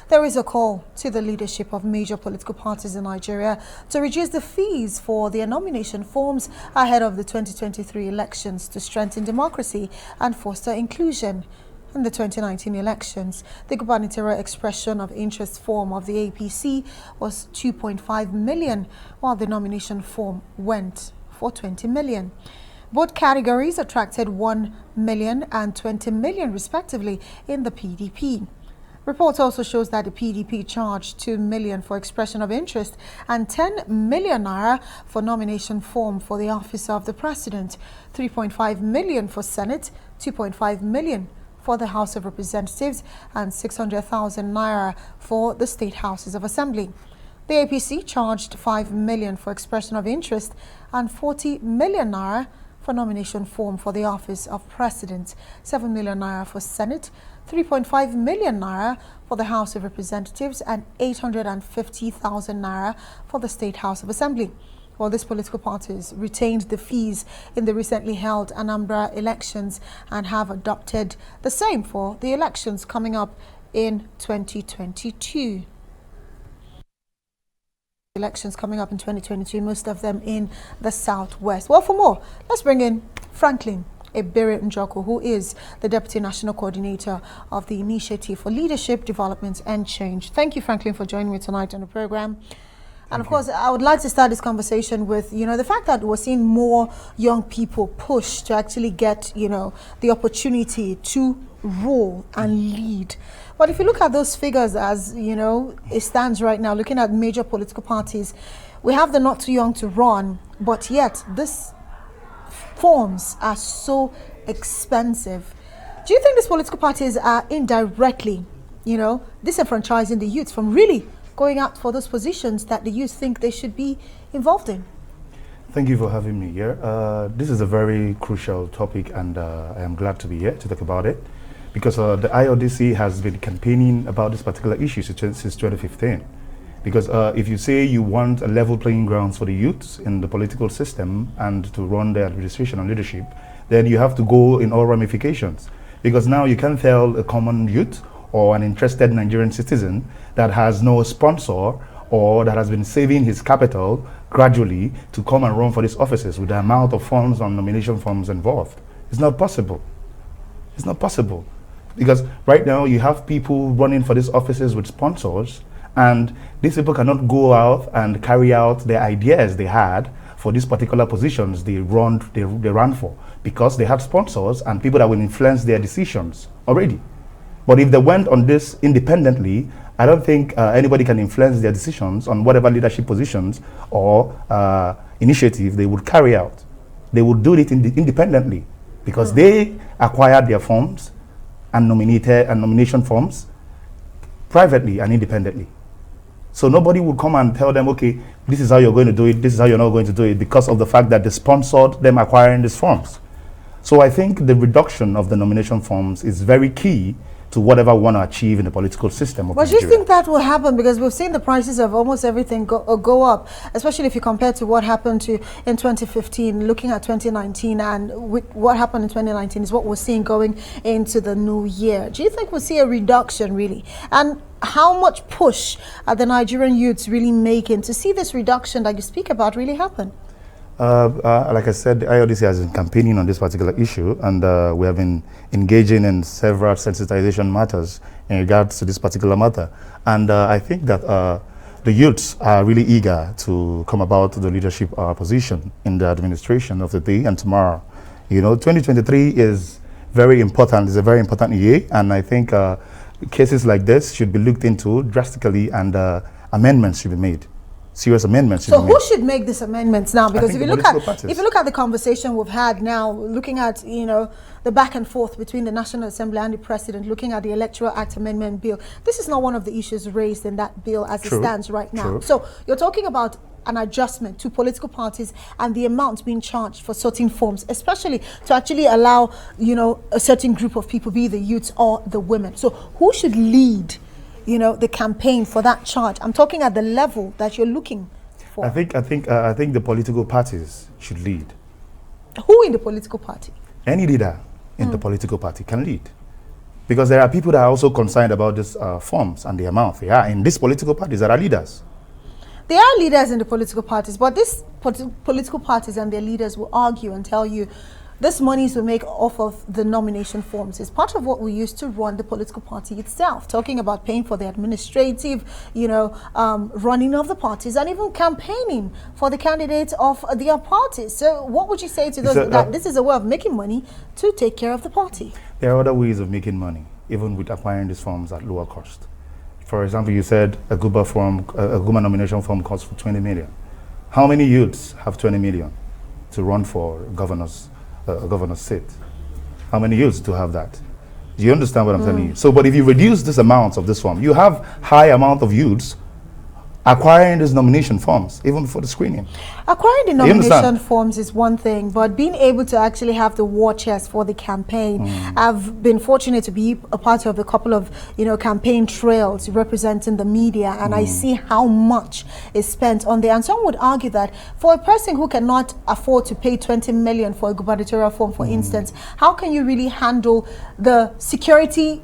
There is a call to the leadership of major political parties in Nigeria to reduce the fees for their nomination forms ahead of the 2023 elections to strengthen democracy and foster inclusion. In the 2019 elections, the gubernatorial expression of interest form of the APC was 2.5 million, while the nomination form went for 20 million. Both categories attracted 1 million and 20 million respectively in the PDP. Report also shows that the PDP charged 2 million for expression of interest and 10 million naira for nomination form for the office of the president, 3.5 million for Senate, 2.5 million for the House of Representatives, and 600,000 naira for the state houses of assembly. The APC charged 5 million for expression of interest and 40 million naira for nomination form for the office of president, 7 million naira for Senate, 3.5 million naira for the House of Representatives, and 850,000 naira for the State House of Assembly. While these political parties retained the fees in the recently held Anambra elections and have adopted the same for the elections coming up in 2022. Elections coming up in 2022, most of them in the southwest. Well, for more, let's bring in Franklin Ebere-Njoku, who is the Deputy National Coordinator of the Initiative for Leadership, Development and Change. Thank you, Franklin, for joining me tonight on the program. And of course, I would like to start this conversation with, the fact that we're seeing more young people push to actually get, the opportunity to rule and lead. But if you look at those figures as, it stands right now, looking at major political parties, we have the not too young to run, but yet these forms are so expensive. Do you think these political parties are indirectly, disenfranchising the youth from really going out for those positions that the youth think they should be involved in? Thank you for having me here. This is a very crucial topic, and I am glad to be here to talk about it, because the IODC has been campaigning about this particular issue since 2015. Because if you say you want a level playing grounds for the youths in the political system and to run the administration and leadership, then you have to go in all ramifications. Because now you can't tell a common youth or an interested Nigerian citizen that has no sponsor or that has been saving his capital gradually to come and run for these offices with the amount of funds and nomination forms involved. It's not possible. It's not possible. Because right now you have people running for these offices with sponsors, and these people cannot go out and carry out the ideas they had for these particular positions they ran for, because they have sponsors and people that will influence their decisions already. But if they went on this independently, I don't think anybody can influence their decisions on whatever leadership positions or initiative they would carry out. They would do it independently, because they acquired their forms and nomination forms privately and independently. So nobody would come and tell them, okay, this is how you're going to do it, this is how you're not going to do it, because of the fact that they sponsored them acquiring these forms. So I think the reduction of the nomination forms is very key to whatever we want to achieve in the political system of Nigeria. Do you think that will happen? Because we've seen the prices of almost everything go up, especially if you compare to what happened in 2015, looking at 2019, and what happened in 2019 is what we're seeing going into the new year. Do you think we'll see a reduction really? And how much push are the Nigerian youths really making to see this reduction that you speak about really happen? Like I said, the IODC has been campaigning on this particular issue, and we have been engaging in several sensitization matters in regards to this particular matter. And I think that the youths are really eager to come about to the leadership position in the administration of the day and tomorrow. 2023 is very important. It's a very important year, and I think cases like this should be looked into drastically, and amendments should be made. Serious amendments. So who should make these amendments now? Because if you look at the conversation we've had now, looking at the back and forth between the National Assembly and the President, looking at the Electoral Act Amendment Bill, this is not one of the issues raised in that bill as it stands right now. True. So you're talking about an adjustment to political parties and the amount being charged for certain forms, especially to actually allow a certain group of people, be the youths or the women. So who should lead the campaign for that charge? I'm talking at the level that you're looking for. I think the political parties should lead. Who in the political party? Any leader in the political party can lead. Because there are people that are also concerned about these forms and the amount they are in these political parties that are leaders. There are leaders in the political parties, but these political parties and their leaders will argue and tell you this monies we make off of the nomination forms is part of what we use to run the political party itself, talking about paying for the administrative, running of the parties and even campaigning for the candidates of their parties. So what would you say to those that this is a way of making money to take care of the party? There are other ways of making money, even with acquiring these forms at lower cost. For example, you said a Guma nomination form costs for 20 million. How many youths have 20 million to run for governor's seat? How many youths do have that? Do you understand what I'm telling you? So, but if you reduce this amount of this form, you have high amount of youths acquiring these nomination forms, even before the screening. Acquiring the nomination forms is one thing, but being able to actually have the war chest for the campaign. I've been fortunate to be a part of a couple of, campaign trails representing the media, and I see how much is spent on there. And some would argue that for a person who cannot afford to pay 20 million for a gubernatorial form, for instance, how can you really handle the security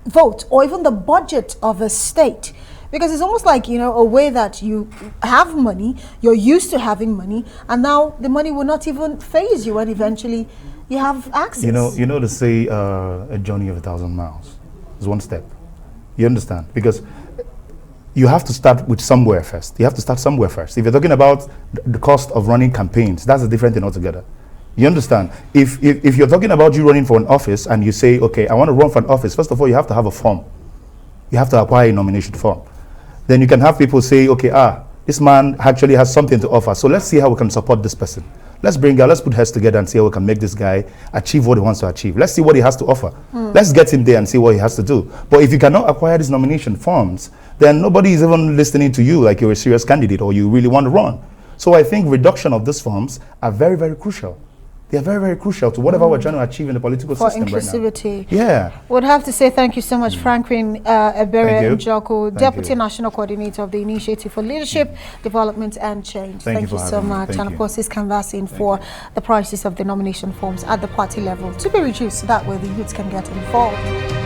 vote or even the budget of a state? Because it's almost like, a way that you have money, you're used to having money, and now the money will not even phase you when eventually you have access. You know to say a journey of 1,000 miles is one step. You understand? Because you have to start with somewhere first. You have to start somewhere first. If you're talking about the cost of running campaigns, that's a different thing altogether. You understand? If you're talking about you running for an office and you say, okay, I want to run for an office, first of all, you have to have a form. You have to acquire a nomination form. Then you can have people say, okay, this man actually has something to offer, so let's see how we can support this person. Let's put heads together and see how we can make this guy achieve what he wants to achieve. Let's see what he has to offer. Let's get him there and see what he has to do. But if you cannot acquire these nomination forms, then nobody is even listening to you like you're a serious candidate or you really want to run. So I think reduction of these forms are very, very crucial. They are very, very crucial to whatever we're trying to achieve in the political system inclusivity. Right now. Yeah. Would have to say thank you so much, Franklin Ebere-Njoku, Deputy National Coordinator of the Initiative for Leadership, Development and Change. Thank you so much. And of course, he's canvassing for the prices of the nomination forms at the party level to be reduced so that way the youths can get involved.